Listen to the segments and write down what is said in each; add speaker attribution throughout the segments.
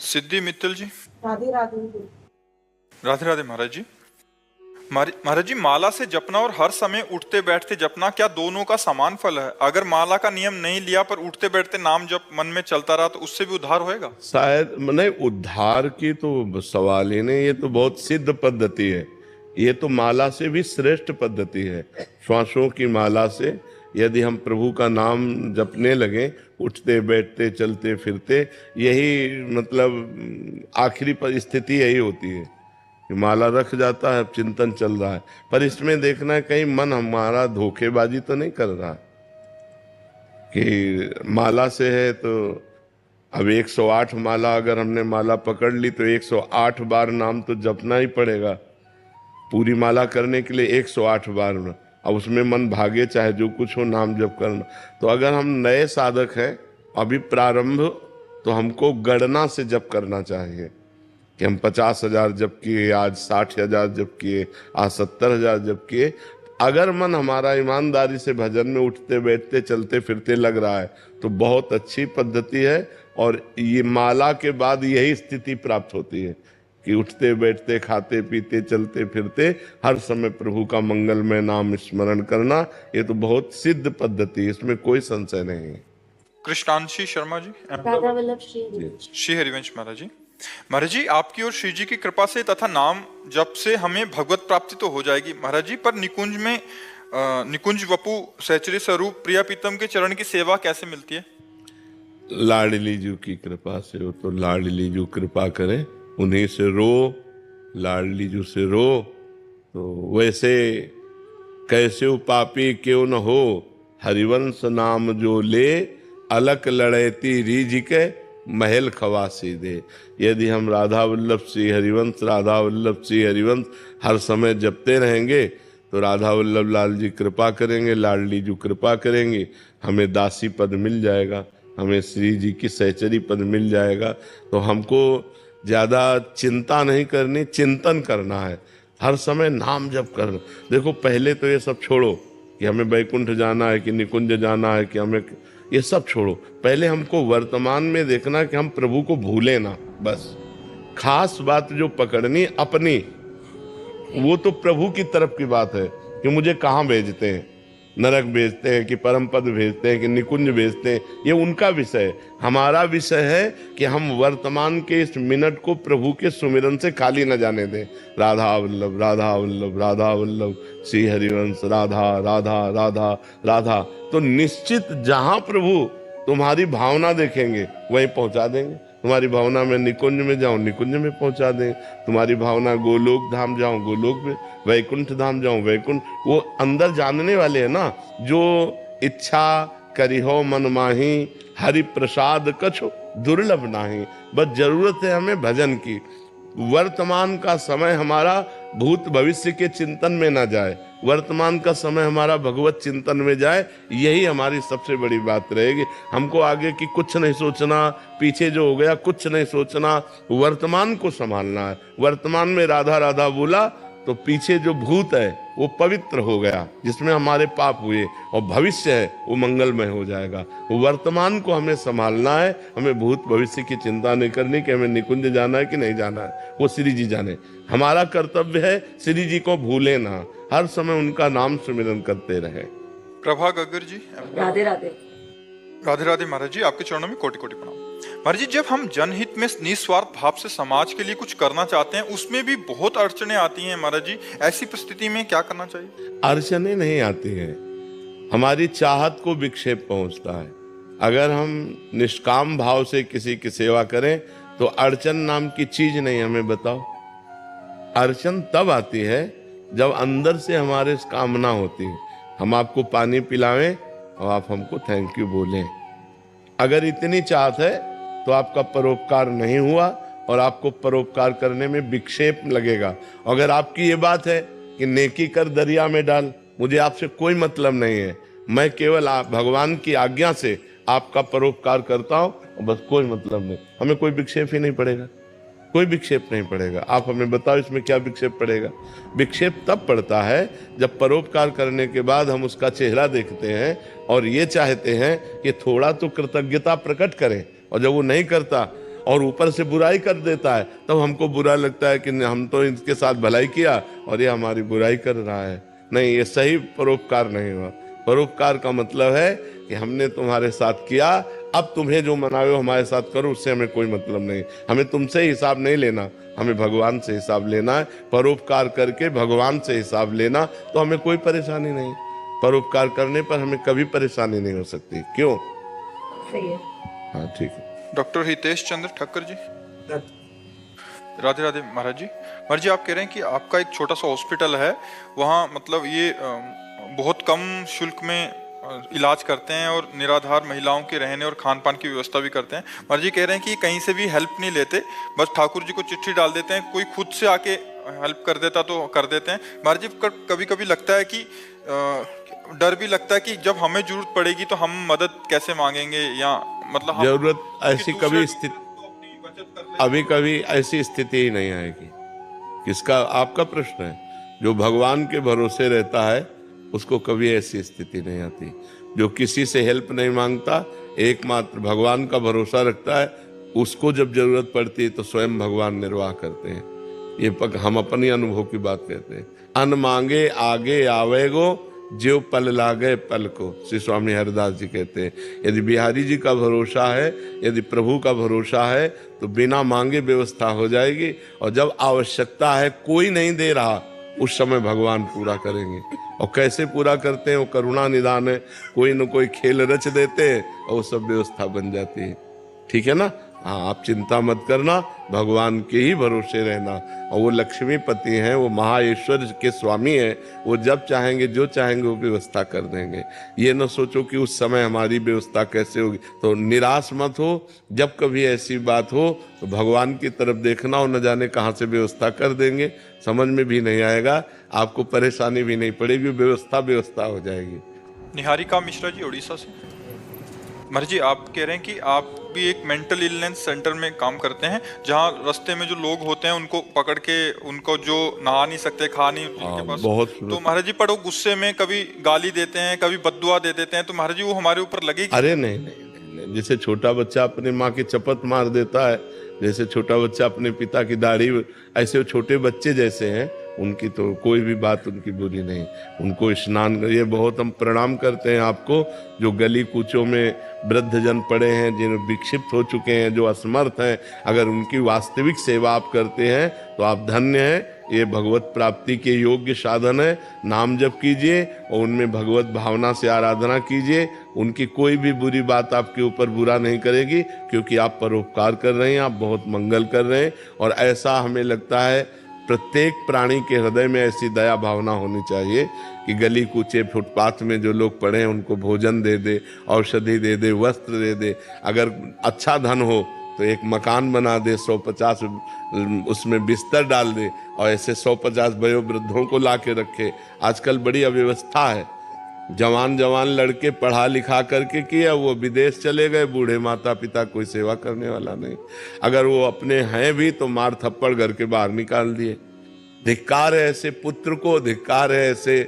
Speaker 1: सिद्धि मित्तल जी।
Speaker 2: राधे राधे।
Speaker 1: राधे राधे महाराज जी। महाराज जी, माला से जपना और हर समय उठते बैठते जपना, क्या दोनों का समान फल है? अगर माला का नियम नहीं लिया पर उठते बैठते नाम जप मन में चलता रहा तो उससे भी उद्धार होएगा?
Speaker 3: शायद नहीं, उद्धार की तो सवाल ही नहीं। ये तो बहुत सिद्ध पद्धति है। ये तो माला से भी श्रेष्ठ पद्धति है। श्वासों की माला से यदि हम प्रभु का नाम जपने लगे, उठते बैठते चलते फिरते, यही मतलब आखिरी स्थिति यही होती है कि माला रख जाता है, चिंतन चल रहा है। पर इसमें देखना है कहीं मन हमारा धोखेबाजी तो नहीं कर रहा कि माला से है तो अब 108 माला, अगर हमने माला पकड़ ली तो 108 बार नाम तो जपना ही पड़ेगा। पूरी माला करने के लिए 108 बार, अब उसमें मन भागे चाहे जो कुछ हो, नाम जप करना। तो अगर हम नए साधक हैं, अभी प्रारंभ, तो हमको गणना से जप करना चाहिए कि हम 50,000 जप किए, आज 60,000 जप किए, आज 70,000 जप किए। अगर मन हमारा ईमानदारी से भजन में उठते बैठते चलते फिरते लग रहा है तो बहुत अच्छी पद्धति है। और ये माला के बाद यही स्थिति प्राप्त होती है कि उठते बैठते खाते पीते चलते फिरते हर समय प्रभु का मंगलमय नाम स्मरण करना, ये तो बहुत सिद्ध पद्धति है, इसमें कोई संशय नहीं है।
Speaker 1: कृष्णांशी शर्मा जी।
Speaker 2: राधा वल्लभ श्री।
Speaker 1: श्री हरिवंश महाराज जी। महाराज जी, आपकी और श्री जी की कृपा से तथा नाम जप से हमें भगवत प्राप्ति तो हो जाएगी महाराज जी, पर निकुंज वपु सहचरी स्वरूप प्रिया प्रीतम के चरण की सेवा कैसे मिलती है?
Speaker 3: लाडली जी की कृपा से हो तो लाडली जी कृपा करें, उन्हीं से रो, लाडली जी से रो। तो वैसे कैसे पापी क्यों न हो, हरिवंश नाम जो ले, अलक लड़ैती रीझ के महल खवासी दे। यदि हम राधा वल्लभ श्री हरिवंश, राधा वल्लभ श्री हरिवंश हर समय जपते रहेंगे तो राधा वल्लभ लाल जी कृपा करेंगे, लाडली जी कृपा करेंगे, हमें दासी पद मिल जाएगा, हमें श्री जी की सहचरी पद मिल जाएगा। तो हमको ज़्यादा चिंता नहीं करनी, चिंतन करना है, हर समय नाम जप करना। देखो, पहले तो ये सब छोड़ो कि हमें वैकुंठ जाना है कि निकुंज जाना है कि हमें, ये सब छोड़ो। पहले हमको वर्तमान में देखना कि हम प्रभु को भूले ना, बस। खास बात जो पकड़नी अपनी, वो तो प्रभु की तरफ की बात है कि मुझे कहाँ भेजते हैं, नरक भेजते हैं कि परम पद भेजते हैं कि निकुंज भेजते हैं, ये उनका विषय है। हमारा विषय है कि हम वर्तमान के इस मिनट को प्रभु के सुमिरन से खाली न जाने दें। राधा वल्लभ, राधा वल्लभ, राधा वल्लभ श्री हरिवंश, राधा राधा राधा राधा। तो निश्चित जहां प्रभु तुम्हारी भावना देखेंगे वहीं पहुंचा देंगे। तुम्हारी भावना में निकुंज में जाओ, निकुंज में पहुंचा दें। तुम्हारी भावना गोलोक धाम जाओ, गोलोक में, वैकुंठ धाम जाओ, वैकुंठ। वो अंदर जानने वाले हैं ना, जो इच्छा करी हो मन माही, हरि प्रसाद कछु दुर्लभ नाही। बस जरूरत है हमें भजन की। वर्तमान का समय हमारा भूत भविष्य के चिंतन में ना जाए, वर्तमान का समय हमारा भगवत चिंतन में जाए, यही हमारी सबसे बड़ी बात रहेगी। हमको आगे की कुछ नहीं सोचना, पीछे जो हो गया कुछ नहीं सोचना, वर्तमान को संभालना है। वर्तमान में राधा राधा बोला तो पीछे जो भूत है वो पवित्र हो गया, जिसमें हमारे पाप हुए, और भविष्य है वो मंगलमय हो जाएगा। वर्तमान को हमें संभालना है, हमें भूत भविष्य की चिंता नहीं करनी कि हमें निकुंज जाना है कि नहीं जाना है, वो श्री जी जाने। हमारा कर्तव्य है श्री जी को भूले ना, हर समय उनका नाम सुमिरन करते रहे।
Speaker 1: प्रभा गगर जी।
Speaker 2: राधे राधे।
Speaker 1: राधे राधे महाराज जी, आपके चरणों में कोटि कोटि प्रणाम। महाराज जी, जब हम जनहित में निस्वार्थ भाव से समाज के लिए कुछ करना चाहते हैं, उसमें भी बहुत अड़चने आती हैं महाराज जी, ऐसी परिस्थिति में क्या करना चाहिए?
Speaker 3: अड़चने नहीं आती हैं, हमारी चाहत को विक्षेप पहुंचता है। अगर हम निष्काम भाव से किसी की सेवा करें तो अड़चन नाम की चीज नहीं। हमें बताओ, अड़चन तब आती है जब अंदर से हमारे कामना होती है, हम आपको पानी पिलावें और आप हमको थैंक यू बोलें। अगर इतनी चाहत है तो आपका परोपकार नहीं हुआ और आपको परोपकार करने में विक्षेप लगेगा। अगर आपकी ये बात है कि नेकी कर दरिया में डाल, मुझे आपसे कोई मतलब नहीं है, मैं केवल भगवान की आज्ञा से आपका परोपकार करता हूँ, बस कोई मतलब नहीं, हमें कोई विक्षेप ही नहीं पड़ेगा, कोई विक्षेप नहीं पड़ेगा। आप हमें बताओ इसमें क्या विक्षेप पड़ेगा? विक्षेप तब पड़ता है जब परोपकार करने के बाद हम उसका चेहरा देखते हैं और ये चाहते हैं कि थोड़ा तो कृतज्ञता प्रकट करें, और जब वो नहीं करता और ऊपर से बुराई कर देता है, तब हमको बुरा लगता है कि हम तो इसके साथ भलाई किया और ये हमारी बुराई कर रहा है। नहीं, ये सही परोपकार नहीं हुआ। परोपकार का मतलब है कि हमने तुम्हारे साथ किया, अब तुम्हें जो मनावे हो हमारे साथ करो, उससे हमें कोई मतलब नहीं। हमें तुमसे हिसाब नहीं लेना, हमें भगवान से हिसाब लेना है। परोपकार करके भगवान से हिसाब लेना, तो हमें कोई परेशानी नहीं। परोपकार करने पर हमें कभी परेशानी नहीं हो सकती। क्यों?
Speaker 2: सही है।
Speaker 3: हाँ, ठीक है।
Speaker 1: डॉक्टर हितेश चंद्र ठक्कर जी, राधे राधे महाराज जी। महाराज जी, आप कह रहे हैं कि आपका एक छोटा सा हॉस्पिटल है, वहाँ मतलब ये बहुत कम शुल्क में इलाज करते हैं और निराधार महिलाओं के रहने और खान पान की व्यवस्था भी करते हैं। महाराज जी कह रहे हैं कि कहीं से भी हेल्प नहीं लेते, बस ठाकुर जी को चिट्ठी डाल देते हैं, कोई खुद से आके हेल्प कर देता तो कर देते हैं। महाराज जी, कभी कभी लगता है कि डर भी लगता है कि जब हमें जरूरत पड़ेगी तो हम मदद कैसे मांगेंगे, या मतलब
Speaker 3: जरूरत ऐसी कभी स्थिति, अभी कभी ऐसी स्थिति ही नहीं आएगी। किसका? आपका प्रश्न है। जो भगवान के भरोसे रहता है उसको कभी ऐसी स्थिति नहीं आती। जो किसी से हेल्प नहीं मांगता, एकमात्र भगवान का भरोसा रखता है, उसको जब जरूरत पड़ती है तो स्वयं भगवान निर्वाह करते हैं। ये हम अपनी अनुभव की बात कहते हैं। अन मांगे आगे आवेगो, जो पल लागे पल को, श्री स्वामी हरिदास जी कहते हैं। यदि बिहारी जी का भरोसा है, यदि प्रभु का भरोसा है, तो बिना मांगे व्यवस्था हो जाएगी। और जब आवश्यकता है, कोई नहीं दे रहा, उस समय भगवान पूरा करेंगे। और कैसे पूरा करते हैं? वो करुणा निदान है। कोई न कोई खेल रच देते हैं और वो सब व्यवस्था बन जाती है। ठीक है ना? हाँ, आप चिंता मत करना, भगवान के ही भरोसे रहना। और वो लक्ष्मीपति हैं, वो महाईश्वर के स्वामी हैं, वो जब चाहेंगे जो चाहेंगे वो व्यवस्था कर देंगे। ये न सोचो कि उस समय हमारी व्यवस्था कैसे होगी। तो निराश मत हो। जब कभी ऐसी बात हो तो भगवान की तरफ देखना, और न जाने कहाँ से व्यवस्था कर देंगे, समझ में भी नहीं आएगा, आपको परेशानी भी नहीं पड़ेगी, व्यवस्था हो जाएगी।
Speaker 1: निहारिका मिश्रा जी, उड़ीसा से। महाराज जी, आप कह रहे हैं कि आप भी एक मेंटल इलनेस सेंटर में काम करते हैं, जहां रास्ते में जो लोग होते हैं उनको पकड़ के, उनको जो नहा नहीं सकते, खा नहीं उनके पास,
Speaker 3: बहुत
Speaker 1: तो महाराज जी पर वो गुस्से में कभी गाली देते हैं, कभी बद्दुआ दे देते हैं, तो महाराज जी वो हमारे ऊपर लगेगी?
Speaker 3: अरे नहीं, नहीं, नहीं। जैसे छोटा बच्चा अपने माँ की चपत मार देता है, जैसे छोटा बच्चा अपने पिता की दाढ़ी, ऐसे वो छोटे बच्चे जैसे हैं, उनकी तो कोई भी बात उनकी बुरी नहीं। उनको स्नान, ये बहुत हम प्रणाम करते हैं आपको, जो गली कूचों में वृद्ध जन पड़े हैं, जिन विक्षिप्त हो चुके हैं, जो असमर्थ हैं, अगर उनकी वास्तविक सेवा आप करते हैं तो आप धन्य हैं। ये भगवत प्राप्ति के योग्य साधन है। नाम जप कीजिए और उनमें भगवत भावना से आराधना कीजिए। उनकी कोई भी बुरी बात आपके ऊपर बुरा नहीं करेगी, क्योंकि आप परोपकार कर रहे हैं, आप बहुत मंगल कर रहे हैं। और ऐसा हमें लगता है प्रत्येक प्राणी के हृदय में ऐसी दया भावना होनी चाहिए कि गली कूचे फुटपाथ में जो लोग पड़े हैं उनको भोजन दे दे, औषधि दे दे, वस्त्र दे दे। अगर अच्छा धन हो तो एक मकान बना दे, 150 उसमें बिस्तर डाल दे, और ऐसे 150 वयोवृद्धों को ला के रखे। आजकल बड़ी अव्यवस्था है। जवान लड़के पढ़ा लिखा करके किया, वो विदेश चले गए, बूढ़े माता पिता कोई सेवा करने वाला नहीं। अगर वो अपने हैं भी तो मार थप्पड़ घर के बाहर निकाल दिए। धिक्कार है ऐसे पुत्र को, धिक्कार है ऐसे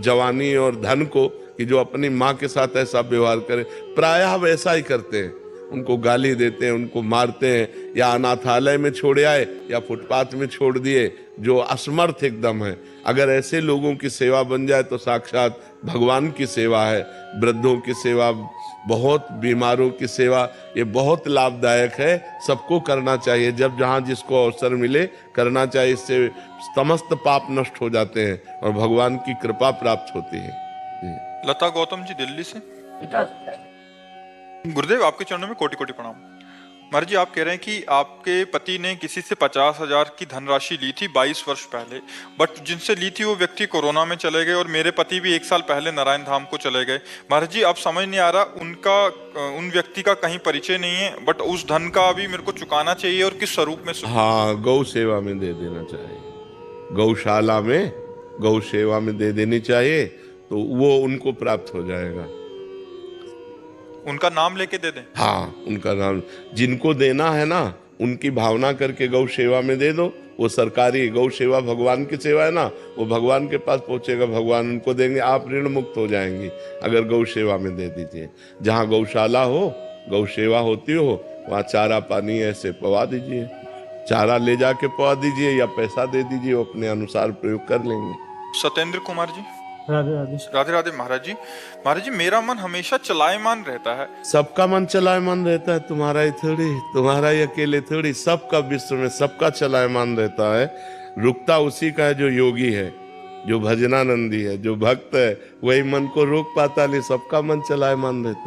Speaker 3: जवानी और धन को कि जो अपनी माँ के साथ ऐसा व्यवहार करे। प्रायः वैसा ही करते हैं, उनको गाली देते हैं, उनको मारते हैं, या अनाथालय में छोड़ आए या फुटपाथ में छोड़ दिए, जो असमर्थ एकदम है। अगर ऐसे लोगों की सेवा बन जाए तो साक्षात भगवान की सेवा है। वृद्धों की सेवा, बहुत बीमारों की सेवा, ये बहुत लाभदायक है। सबको करना चाहिए, जब जहाँ जिसको अवसर मिले करना चाहिए। इससे समस्त पाप नष्ट हो जाते हैं और भगवान की कृपा प्राप्त होती है।
Speaker 1: लता गौतम जी, दिल्ली से। गुरुदेव, आपके चरणों में कोटि कोटि प्रणाम। महाराज जी, आप कह रहे हैं कि आपके पति ने किसी से 50,000 की धनराशि ली थी 22 वर्ष पहले, बट जिनसे ली थी वो व्यक्ति कोरोना में चले गए, और मेरे पति भी 1 साल पहले नारायण धाम को चले गए। महाराज जी, अब समझ नहीं आ रहा, उन व्यक्ति का कहीं परिचय नहीं है, बट उस धन का अभी मेरे को चुकाना चाहिए, और किस स्वरूप में?
Speaker 3: हाँ, गौ सेवा में दे देना चाहिए। गौशाला में गौ सेवा में दे देनी चाहिए, तो वो उनको प्राप्त हो जाएगा।
Speaker 1: उनका नाम लेके दे दें?
Speaker 3: हाँ, उनका नाम, जिनको देना है ना, उनकी भावना करके गौ सेवा में दे दो। वो सरकारी गौ सेवा भगवान की सेवा है ना, वो भगवान के पास पहुंचेगा, भगवान उनको देंगे, आप ऋण मुक्त हो जाएंगी। अगर गौ सेवा में दे दीजिए, जहाँ गौशाला हो गौ सेवा होती हो वहाँ चारा पानी ऐसे पवा दीजिए, चारा ले जाके पवा दीजिए या पैसा दे दीजिए, वो अपने अनुसार प्रयोग कर लेंगे।
Speaker 1: सत्येंद्र कुमार जी।
Speaker 4: राधे राधे।
Speaker 1: राधे राधे महाराज जी। महाराज जी, मेरा मन हमेशा चलायमान रहता है।
Speaker 3: सबका मन चलायमान रहता है, तुम्हारा ही थोड़ी, तुम्हारा ही अकेले थोड़ी, सबका विश्व में सबका चलायमान रहता है। रुकता उसी का है जो योगी है, जो भजनानंदी है, जो भक्त है, वही मन को रोक पाता नहीं, सबका मन चलायमान रहता है।